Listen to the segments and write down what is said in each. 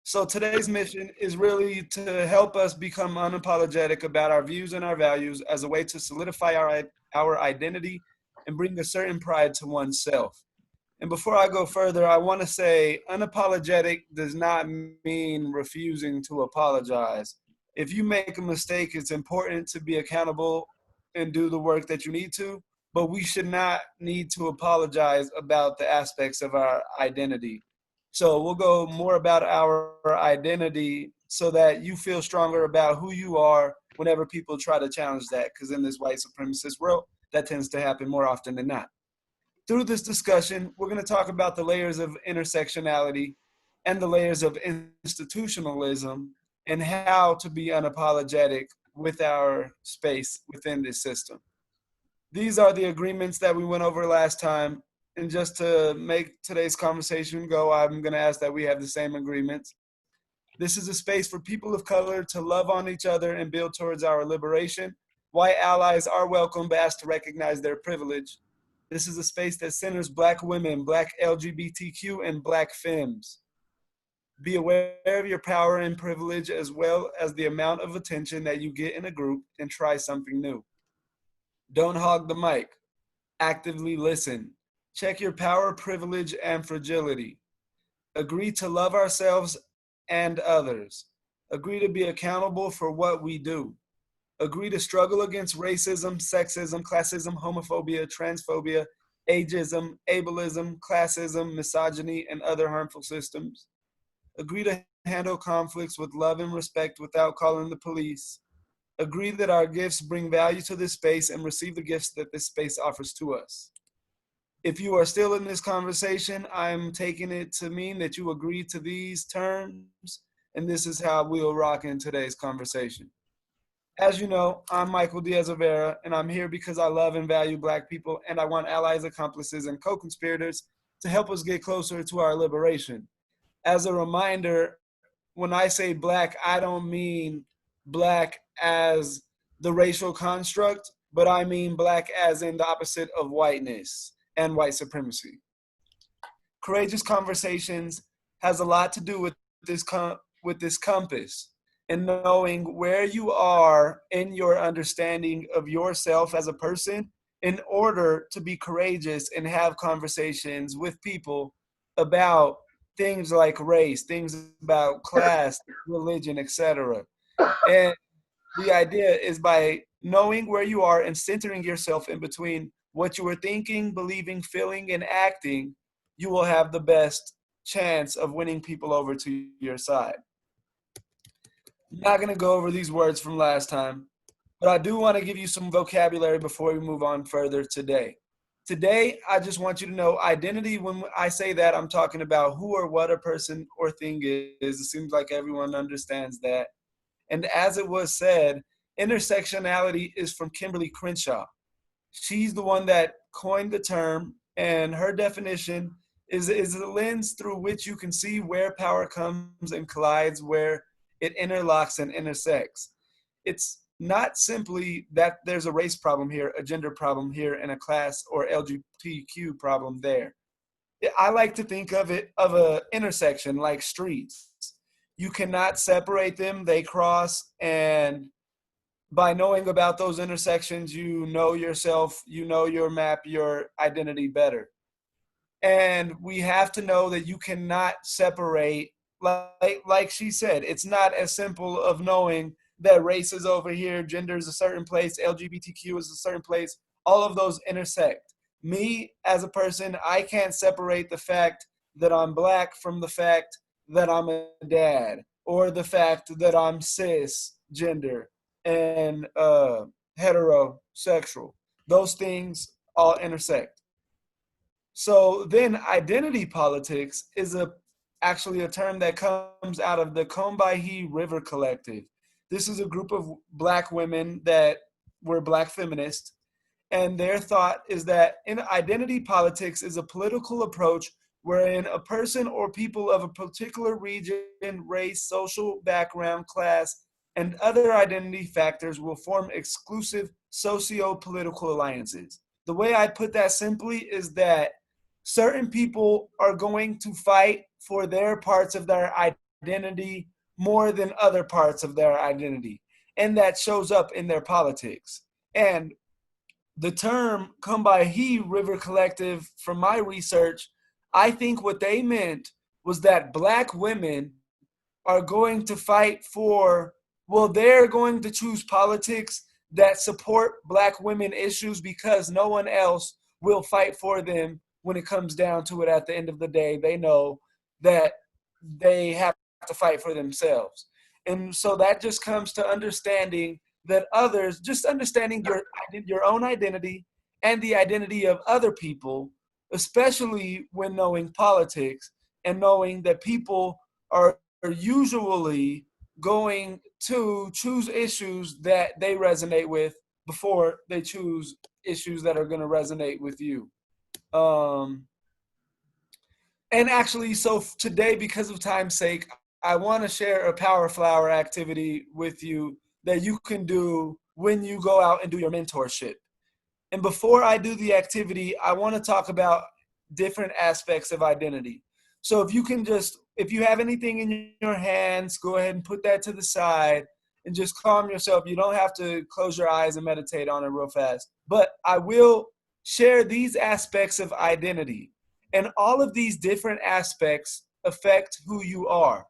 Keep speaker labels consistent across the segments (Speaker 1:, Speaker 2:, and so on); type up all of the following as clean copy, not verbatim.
Speaker 1: So today's mission is really to help us become unapologetic about our views and our values as a way to solidify our identity and bring a certain pride to oneself. And before I go further, I want to say unapologetic does not mean refusing to apologize. If you make a mistake, it's important to be accountable and do the work that you need to, but we should not need to apologize about the aspects of our identity. So we'll go more about our identity so that you feel stronger about who you are whenever people try to challenge that, because in this white supremacist world, that tends to happen more often than not. Through this discussion, we're going to talk about the layers of intersectionality and the layers of institutionalism and how to be unapologetic with our space within this system. These are the agreements that we went over last time. And just to make today's conversation go, I'm going to ask that we have the same agreements. This is a space for people of color to love on each other and build towards our liberation. White allies are welcome, but asked to recognize their privilege. This is a space that centers Black women, Black LGBTQ, and Black femmes. Be aware of your power and privilege as well as the amount of attention that you get in a group and try something new. Don't hog the mic. Actively listen. Check your power, privilege, and fragility. Agree to love ourselves and others. Agree to be accountable for what we do. Agree to struggle against racism, sexism, classism, homophobia, transphobia, ageism, ableism, classism, misogyny, and other harmful systems. Agree to handle conflicts with love and respect without calling the police. Agree that our gifts bring value to this space and receive the gifts that this space offers to us. If you are still in this conversation, I'm taking it to mean that you agree to these terms, and this is how we'll rock in today's conversation. As you know, I'm Michael Diaz Rivera, and I'm here because I love and value Black people, and I want allies, accomplices, and co-conspirators to help us get closer to our liberation. As a reminder, when I say Black, I don't mean Black as the racial construct, but I mean Black as in the opposite of whiteness and white supremacy. Courageous Conversations has a lot to do with this compass and knowing where you are in your understanding of yourself as a person in order to be courageous and have conversations with people about things like race, things about class, religion, etc. And the idea is by knowing where you are and centering yourself in between what you are thinking, believing, feeling, and acting, you will have the best chance of winning people over to your side. I'm not going to go over these words from last time, but I do want to give you some vocabulary before we move on further today. Today, I just want you to know identity. When I say that, I'm talking about who or what a person or thing is. It seems like everyone understands that. And as it was said, intersectionality is from Kimberly Crenshaw. She's the one that coined the term, and her definition is a lens through which you can see where power comes and collides, where it interlocks and intersects. It's not simply that there's a race problem here, a gender problem here, and a class or LGBTQ problem there. I like to think of it of a intersection like streets. You cannot separate them, they cross, and by knowing about those intersections, you know yourself, you know your map, your identity better. And we have to know that you cannot separate, like she said, it's not as simple of knowing that race is over here, gender is a certain place, LGBTQ is a certain place. All of those intersect. Me as a person, I can't separate the fact that I'm Black from the fact that I'm a dad, or the fact that I'm cisgender and heterosexual. Those things all intersect. So then identity politics is actually a term that comes out of the Combahee River Collective. This is a group of Black women that were Black feminists, and their thought is that in identity politics is a political approach wherein a person or people of a particular region, race, social background, class, and other identity factors will form exclusive socio-political alliances. The way I put that simply is that certain people are going to fight for their parts of their identity more than other parts of their identity. And that shows up in their politics. And the term come by he river collective, from my research, I think what they meant was that Black women are going to fight for, well, they're going to choose politics that support Black women issues because no one else will fight for them when it comes down to it. At the end of the day, they know that they have to fight for themselves. And so that just comes to understanding that others, just understanding your own identity and the identity of other people, especially when knowing politics and knowing that people are usually going to choose issues that they resonate with before they choose issues that are going to resonate with you. Um, and actually, so today, because of time's sake, I want to share a power flower activity with you that you can do when you go out and do your mentorship. And before I do the activity, I want to talk about different aspects of identity. So if you can just, if you have anything in your hands, go ahead and put that to the side and just calm yourself. You don't have to close your eyes and meditate on it real fast. But I will share these aspects of identity. And all of these different aspects affect who you are.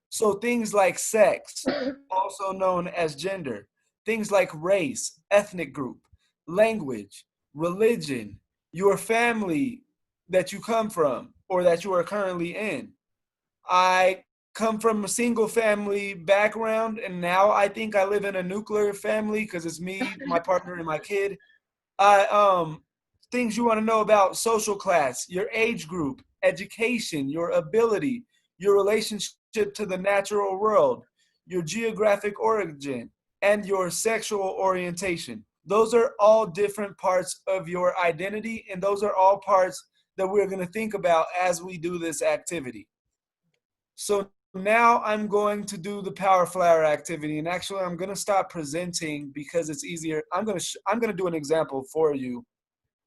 Speaker 1: So things like sex, also known as gender, things like race, ethnic group, language, religion, your family that you come from or that you are currently in. I come from a single family background, and now I think I live in a nuclear family because it's me, my partner, and my kid. Things you want to know about: social class, your age group, education, your ability, your relationship to the natural world, your geographic origin, and your sexual orientation. Those are all different parts of your identity, and those are all parts that we're going to think about as we do this activity. So now I'm going to do the power flower activity, and actually I'm going to stop presenting because it's easier. I'm going to do an example for you.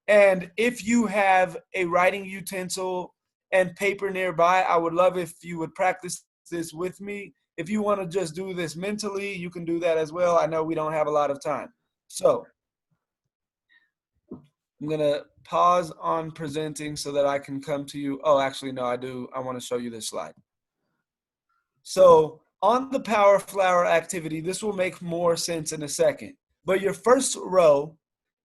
Speaker 1: And if you have a writing utensil and paper nearby, I would love if you would practice this with me. If you want to just do this mentally, you can do that as well. I know we don't have a lot of time. So I'm going to pause on presenting so that I can come to you. Oh, actually, no, I do. I want to show you this slide. So on the power flower activity, this will make more sense in a second. But your first row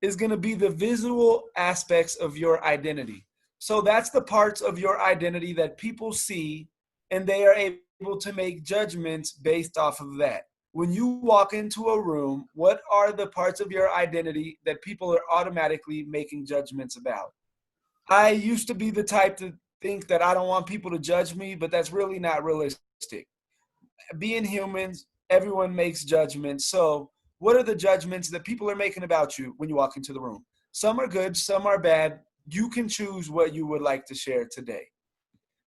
Speaker 1: is going to be the visual aspects of your identity. So that's the parts of your identity that people see, and they are able to make judgments based off of that. When you walk into a room, what are the parts of your identity that people are automatically making judgments about? I used to be the type to think that I don't want people to judge me, but that's really not realistic. Being humans, everyone makes judgments. So what are the judgments that people are making about you when you walk into the room? Some are good, some are bad. You can choose what you would like to share today.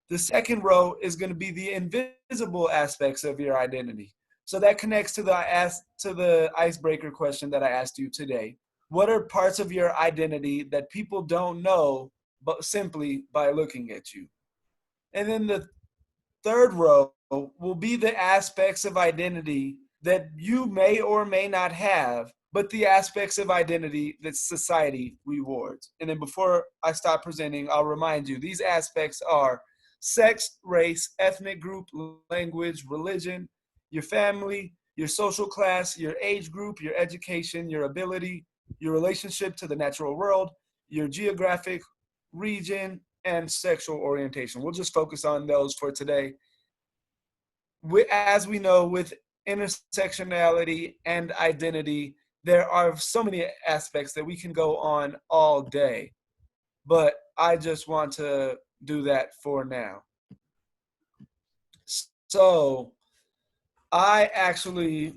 Speaker 1: The second row is going to be the invisible aspects of your identity. So that connects to the icebreaker question that I asked you today. What are parts of your identity that people don't know but simply by looking at you? And then the third row will be the aspects of identity that you may or may not have, but the aspects of identity that society rewards. And then before I stop presenting, I'll remind you, these aspects are sex, race, ethnic group, language, religion, your family, your social class, your age group, your education, your ability, your relationship to the natural world, your geographic region, and sexual orientation. We'll just focus on those for today. As we know, with intersectionality and identity, there are so many aspects that we can go on all day, but I just want to do that for now. So I actually,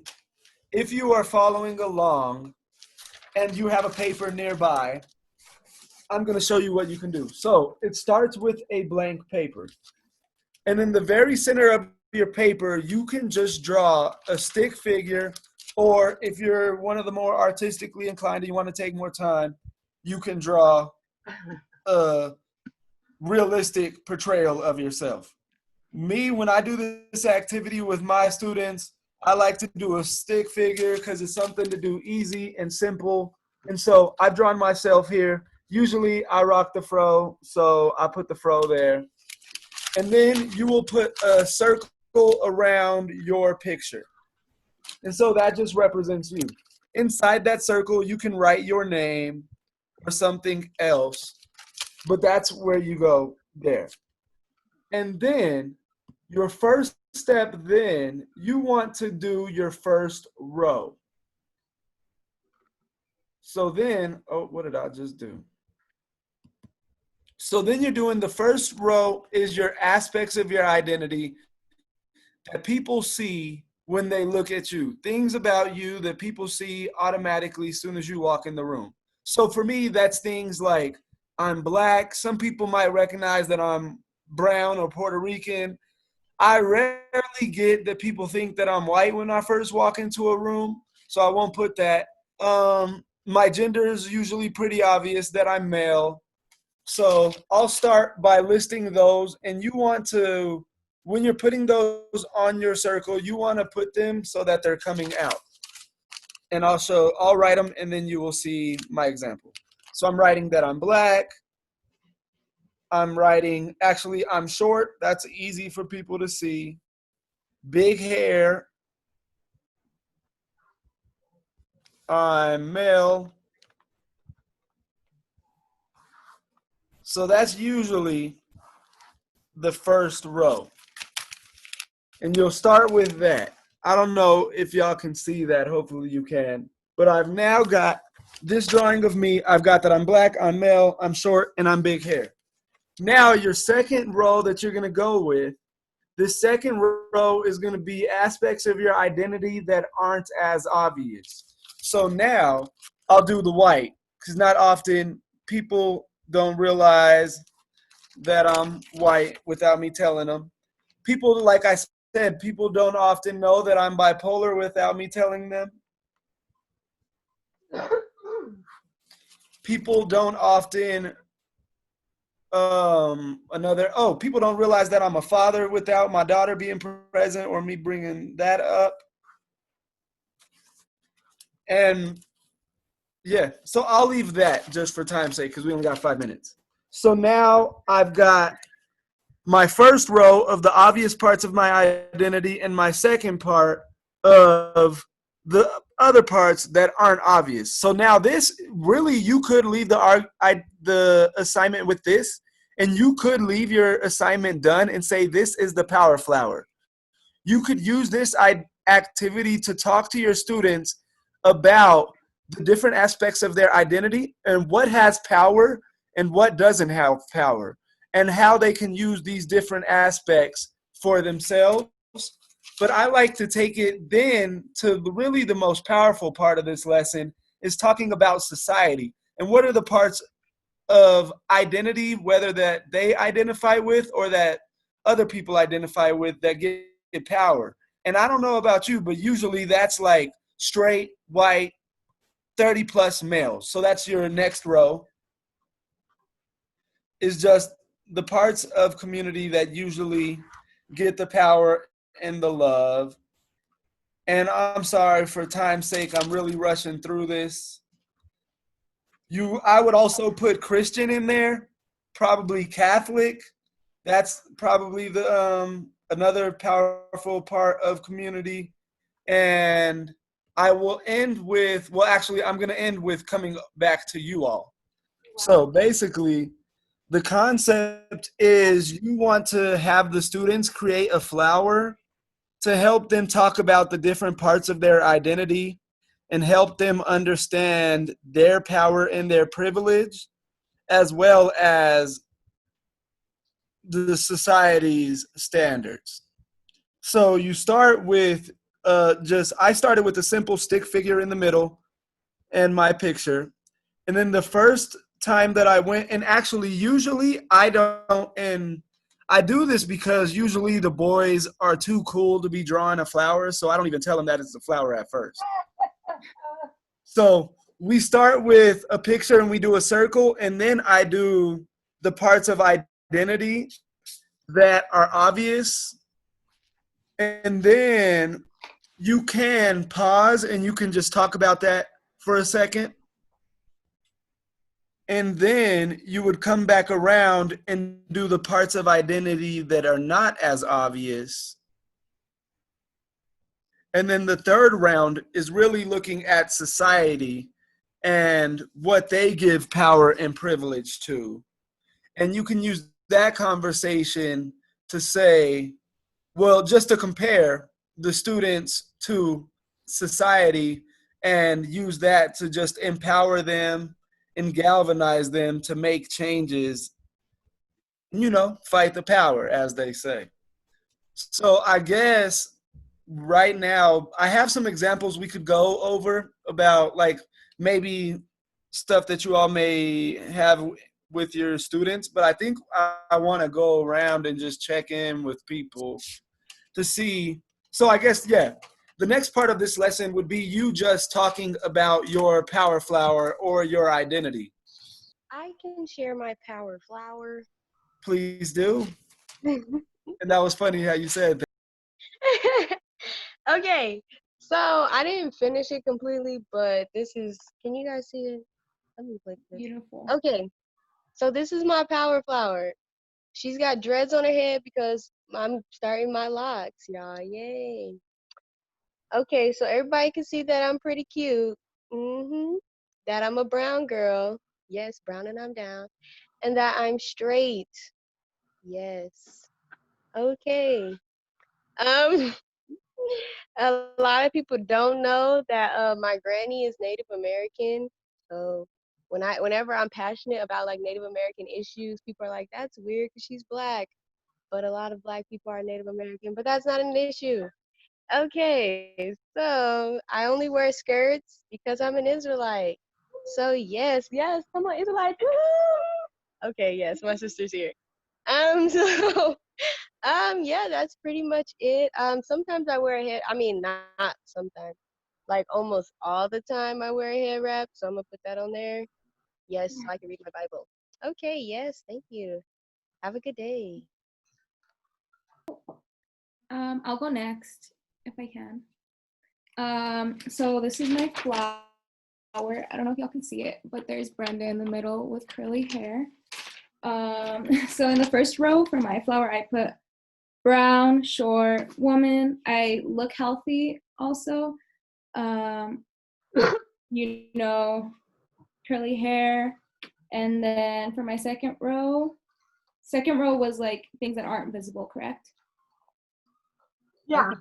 Speaker 1: if you are following along and you have a paper nearby, I'm going to show you what you can do. So it starts with a blank paper. And in the very center of your paper, you can just draw a stick figure, or if you're one of the more artistically inclined and you want to take more time, you can draw a realistic portrayal of yourself. Me, when I do this activity with my students, I like to do a stick figure because it's something to do easy and simple. And so I've drawn myself here. Usually I rock the fro, so I put the fro there. And then you will put a circle around your picture. And so that just represents you. Inside that circle, you can write your name or something else, but that's where you go there. And then your first step, then you want to do your first row. So then, oh, what did I just do? So then you're doing the first row is your aspects of your identity that people see when they look at you, things about you that people see automatically as soon as you walk in the room. So for me, that's things like I'm Black. Some people might recognize that I'm brown or Puerto Rican. I rarely get that people think that I'm white when I first walk into a room, so I won't put that. My gender is usually pretty obvious that I'm male. So I'll start by listing those, and you want to, when you're putting those on your circle, you want to put them so that they're coming out. And I'll write them, and then you will see my example. So I'm writing that I'm Black. I'm writing, actually, I'm short. That's easy for people to see. Big hair. I'm male. So that's usually the first row. And you'll start with that. I don't know if y'all can see that. Hopefully you can. But I've now got this drawing of me. I've got that I'm Black, I'm male, I'm short, and I'm big hair. Now your second row that you're going to go with, the second row is going to be aspects of your identity that aren't as obvious. So now I'll do the white, because not often people don't realize that I'm white without me telling them. People, like I said, people don't often know that I'm bipolar without me telling them. People don't often people don't realize that I'm a father without my daughter being present or me bringing that up. And yeah, so I'll leave that just for time's sake because we only got 5 minutes. So now I've got my first row of the obvious parts of my identity and my second part of the other parts that aren't obvious. So now this, really, you could leave the assignment with this, and you could leave your assignment done and say, this is the power flower. You could use this activity to talk to your students about the different aspects of their identity and what has power and what doesn't have power, and how they can use these different aspects for themselves. But I like to take it then to really the most powerful part of this lesson is talking about society and what are the parts of identity, whether that they identify with or that other people identify with, that get power. And I don't know about you, but usually that's like straight, white, 30 plus males. So that's your next row, is just the parts of community that usually get the power and the love. And I'm sorry, for time's sake, I'm really rushing through this. I would also put Christian in there, probably Catholic. That's probably the another powerful part of community. And I will end with, well, actually, I'm going to end with coming back to you all. Wow. So basically, the concept is you want to have the students create a flower to help them talk about the different parts of their identity and help them understand their power and their privilege, as well as the society's standards. So you start with I started with a simple stick figure in the middle and my picture. And then the first time that I went, and actually usually I don't, and I do this because usually the boys are too cool to be drawing a flower, so I don't even tell them that it's a flower at first. So we start with a picture and we do a circle, and then I do the parts of identity that are obvious, and then you can pause and you can just talk about that for a second, and then you would come back around and do the parts of identity that are not as obvious. And then the third round is really looking at society and what they give power and privilege to. And you can use that conversation to say, well, just to compare the students to society and use that to just empower them and galvanize them to make changes, fight the power, as they say. So I guess right now I have some examples we could go over about, like, maybe stuff that you all may have with your students, but I think I want to go around and just check in with people to see. So I guess, yeah, the next part of this lesson would be you just talking about your power flower or your identity.
Speaker 2: I can share my power flower.
Speaker 1: Please do. And that was funny how you said that.
Speaker 2: Okay, so I didn't finish it completely, but this is, can you guys see it? Let me click this.
Speaker 3: Beautiful.
Speaker 2: Okay, so this is my power flower. She's got dreads on her head because I'm starting my locks, y'all. Yay. Okay, so everybody can see that I'm pretty cute. That I'm a brown girl. Yes, brown and I'm down. And that I'm straight. Yes. Okay. Um, a lot of people don't know that my granny is Native American. So whenever I'm passionate about like Native American issues, people are like, "That's weird because she's black." But a lot of black people are Native American, but that's not an issue. Okay, so I only wear skirts because I'm an Israelite. So yes, come on, Israelites. Woo! Okay, yes, my sister's here. So yeah, that's pretty much it. Sometimes I wear a head. I mean, not sometimes. Like almost all the time, I wear a head wrap. So I'm gonna put that on there. Yes, so I can read my Bible. Okay, yes, thank you. Have a good day.
Speaker 3: I'll go next if I can. So this is my flower. I don't know if y'all can see it, but there's Brenda in the middle with curly hair. So in the first row for my flower, I put brown, short, woman. I look healthy also. You know, curly hair. And then for my second row was like things that aren't visible, correct?
Speaker 2: Yeah.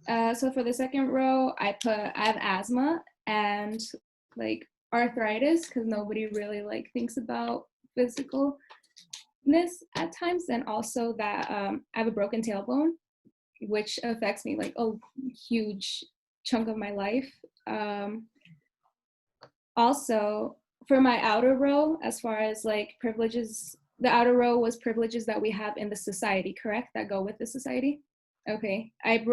Speaker 3: Okay. So for the second row, I have asthma and like arthritis because nobody really like thinks about physicalness at times, and also that I have a broken tailbone, which affects me like a huge chunk of my life. Also, for my outer row, as far as like privileges, the outer row was privileges that we have in the society, correct? That go with the society? Okay. I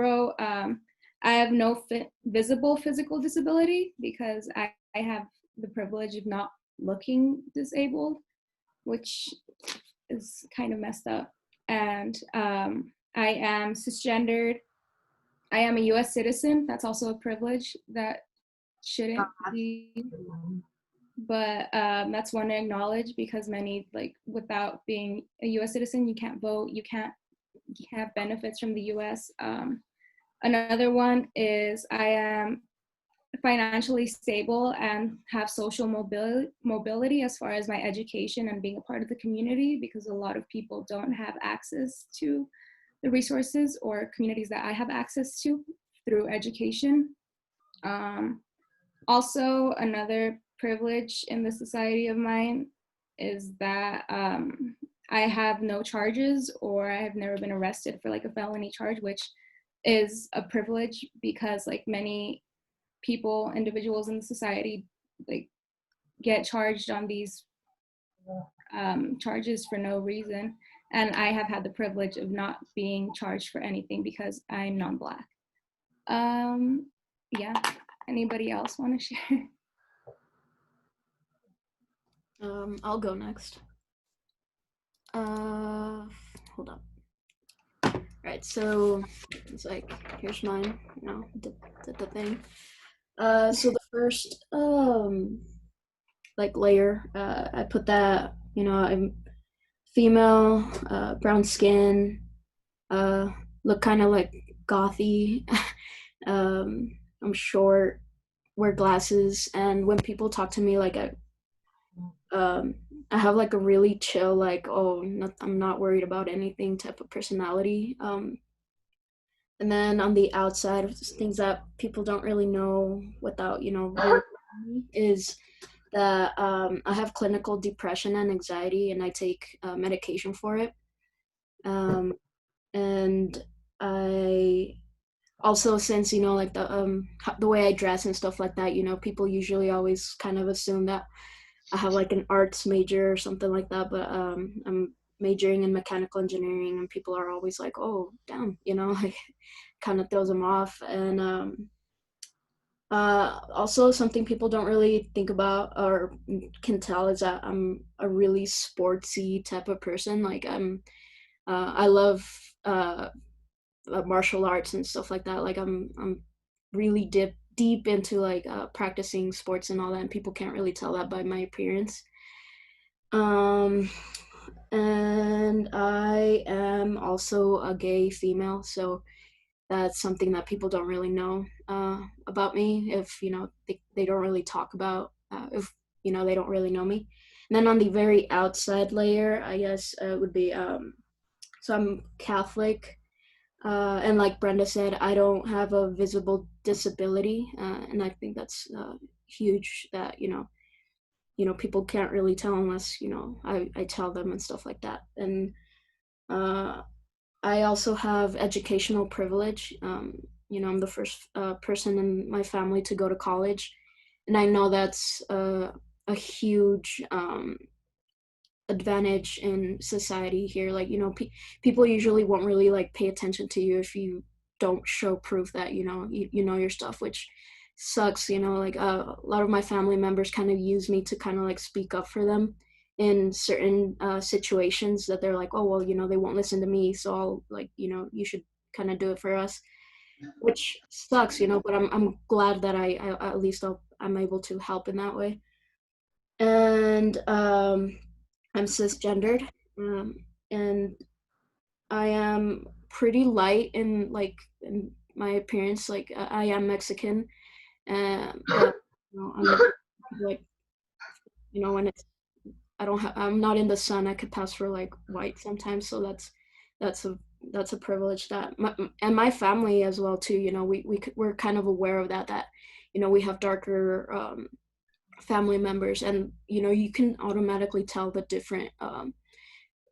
Speaker 3: have no visible physical disability because I have the privilege of not looking disabled, which is kind of messed up. And I am cisgendered. I am a US citizen. That's also a privilege that shouldn't be, but that's one to acknowledge because many, like, without being a US citizen, you can't vote, you can't have benefits from the US. Another one is I am financially stable and have social mobility as far as my education and being a part of the community, because a lot of people don't have access to the resources or communities that I have access to through education. Also, another privilege in the society of mine is that I have no charges, or I have never been arrested for like a felony charge, which is a privilege because like many people, individuals in the society, like get charged on these charges for no reason. And I have had the privilege of not being charged for anything because I'm non-Black. Yeah, anybody else want to share?
Speaker 4: I'll go next. Hold up. Right, so it's like, here's mine, the thing. So the first like layer, I put that, I'm female, brown skin, look kind of like gothy. I'm short, wear glasses, and when people talk to me, like I have like a really chill, like, I'm not worried about anything type of personality. And then on the outside of things that people don't really know without, really is that I have clinical depression and anxiety, and I take medication for it. And I also, since like the way I dress and stuff like that, people usually always kind of assume that I have like an arts major or something like that, but I'm majoring in mechanical engineering, and people are always like, oh damn, like kind of throws them off. And also something people don't really think about or can tell is that I'm a really sportsy type of person. Like I love martial arts and stuff like that. Like I'm really deep into like practicing sports and all that, and people can't really tell that by my appearance. And I am also a gay female, so that's something that people don't really know about me, if they don't really talk about, if they don't really know me. And then on the very outside layer, I guess would be so I'm Catholic, and like Brenda said, I don't have a visible disability, and I think that's huge, that people can't really tell unless I tell them and stuff like that. And I also have educational privilege. I'm the first person in my family to go to college, and I know that's a huge advantage in society here. Like, people usually won't really like pay attention to you if you don't show proof that you know your stuff, which sucks. Like a lot of my family members kind of use me to kind of like speak up for them in certain situations, that they're like, oh well, they won't listen to me, so I'll like, you should kind of do it for us, which sucks, but I'm glad that I at least I'm able to help in that way. And I'm cisgendered, and I am pretty light in like in my appearance. Like I am Mexican, but I'm like, when it's I'm not in the sun, I could pass for like white sometimes. So that's a that's a privilege that and my family as well too. We're kind of aware of that we have darker family members, and you can automatically tell the different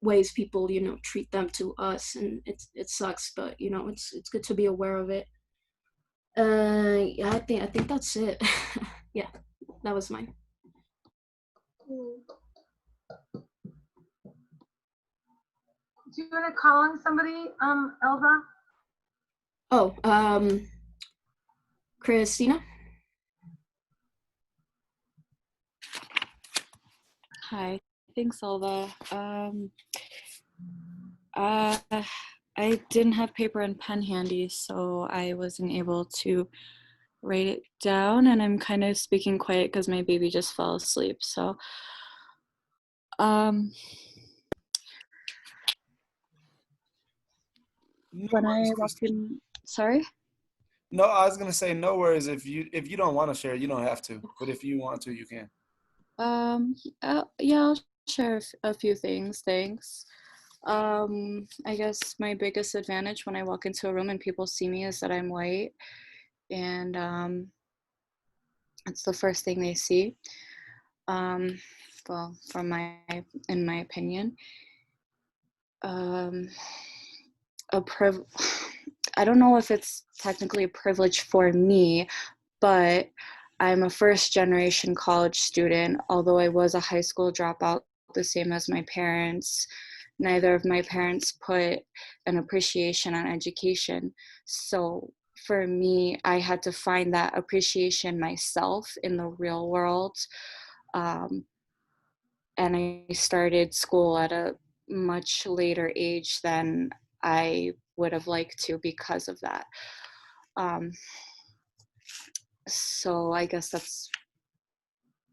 Speaker 4: ways people treat them to us, and it sucks, but it's good to be aware of it. Yeah, I think that's it. Yeah, that was mine.
Speaker 5: Do you want to call on somebody, Elva?
Speaker 4: Oh, Christina.
Speaker 6: Hi, thanks, Alva. Uh, I didn't have paper and pen handy, so I wasn't able to write it down, and I'm kind of speaking quiet because my baby just fell asleep. So, when I walked in, sorry?
Speaker 1: No, I was gonna say no worries. If you don't want to share, you don't have to. But if you want to, you can.
Speaker 6: Yeah, I'll share a few things. Thanks. I guess my biggest advantage when I walk into a room and people see me is that I'm white, and it's the first thing they see. Well, in my opinion, I don't know if it's technically a privilege for me, but I'm a first generation college student. Although I was a high school dropout, the same as my parents, neither of my parents put an appreciation on education. So for me, I had to find that appreciation myself in the real world. And I started school at a much later age than I would have liked to because of that. So I guess that's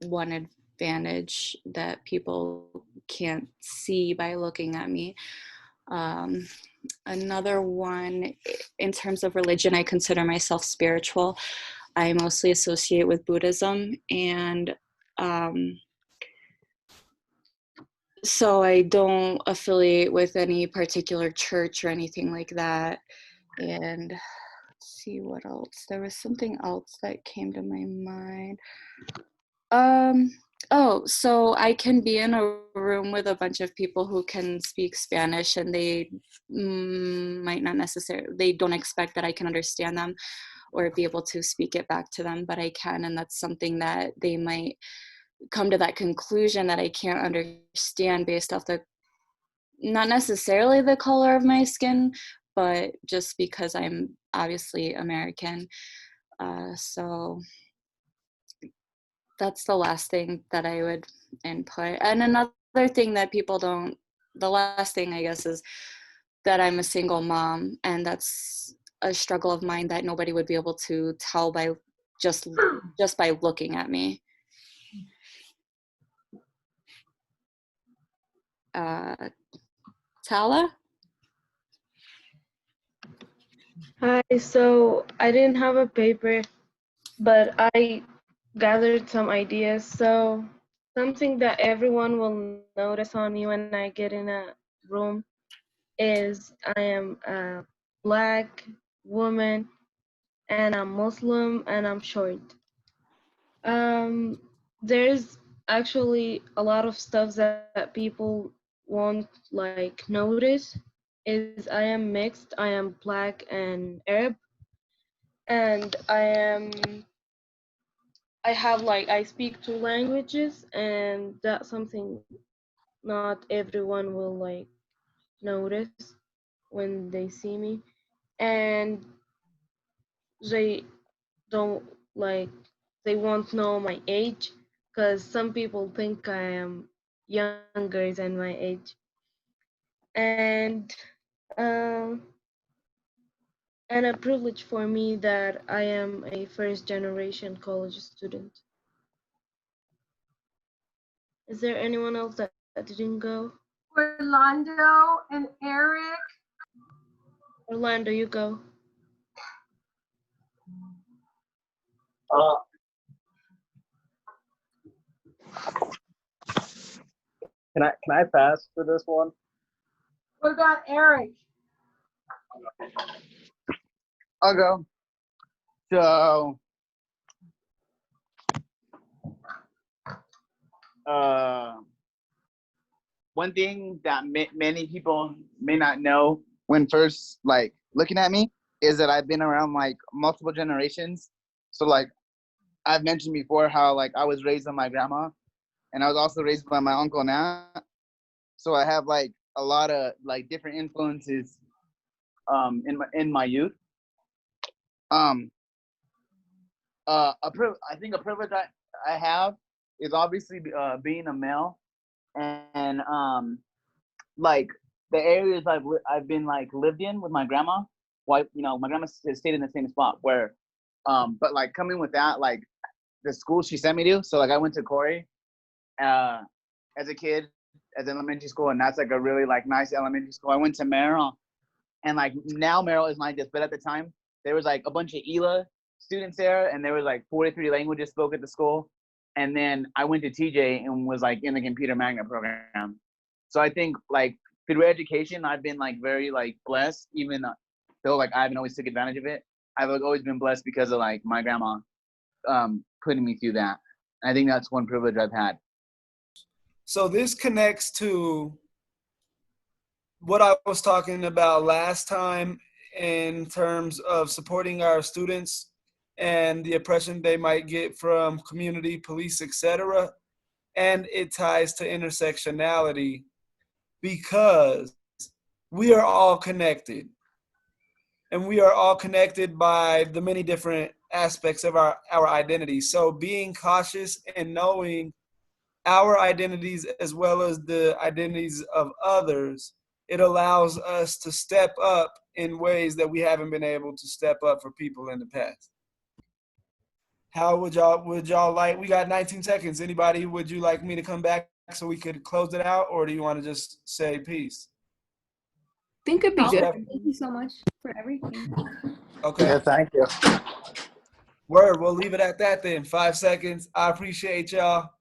Speaker 6: one advantage that people can't see by looking at me. Another one, in terms of religion, I consider myself spiritual. I mostly associate with Buddhism, and so I don't affiliate with any particular church or anything like that. And let's see what else. There was something else that came to my mind. Oh, so I can be in a room with a bunch of people who can speak Spanish, and they might not necessarily, they don't expect that I can understand them or be able to speak it back to them, but I can, and that's something that they might come to that conclusion that I can't understand based off the, not necessarily the color of my skin, but just because I'm obviously American. So that's the last thing that I would input. And another thing that people don't, the last thing I guess, is that I'm a single mom, and that's a struggle of mine that nobody would be able to tell by just by looking at me. Tala?
Speaker 7: Hi, so I didn't have a paper, but I gathered some ideas. So something that everyone will notice on me when I get in a room is I am a black woman and I'm Muslim and I'm short. There's actually a lot of stuff that people won't like notice is I am mixed. I am black and Arab, and I have like I speak two languages, and that's something not everyone will like notice when they see me, and they don't like they won't know my age because some people think I am younger than my age, and um and a privilege for me that I am a first generation college student. Is there anyone else that didn't go?
Speaker 5: Orlando and Eric.
Speaker 7: Orlando, you go.
Speaker 8: Uh, can I pass for this one?
Speaker 5: What about Eric?
Speaker 9: I'll go. So, one thing that many people may not know when first like looking at me is that I've been around like multiple generations. So like I've mentioned before how like I was raised by my grandma, and I was also raised by my uncle and aunt. So I have like a lot of like different influences in my youth. Um I think a privilege I have is obviously being a male, and like the areas I've been like lived in with my grandma. Well, my grandma stayed in the same spot where, but like coming with that, like the school she sent me to. So like I went to Corey, as a kid, as elementary school, and that's like a really like nice elementary school. I went to Merrill, and like now Merrill is like this, but at the time there was like a bunch of ELA students there, and there was like 43 languages spoke at the school. And then I went to TJ and was like in the computer magnet program. So I think like through education, I've been like very like blessed, even though like I haven't always took advantage of it. I've like, always been blessed because of like my grandma putting me through that. And I think that's one privilege I've had.
Speaker 1: So this connects to what I was talking about last time in terms of supporting our students and the oppression they might get from community, police, etc. And it ties to intersectionality because we are all connected. And we are all connected by the many different aspects of our identity. So being cautious and knowing our identities as well as the identities of others, it allows us to step up in ways that we haven't been able to step up for people in the past. How would y'all like, we got 19 seconds. Anybody, would you like me to come back so we could close it out, or do you want to just say peace?
Speaker 4: I think it'd be good.
Speaker 3: Thank you so much for everything.
Speaker 1: Okay.
Speaker 9: Yeah, thank you.
Speaker 1: Word, we'll leave it at that then. 5 seconds. I appreciate y'all.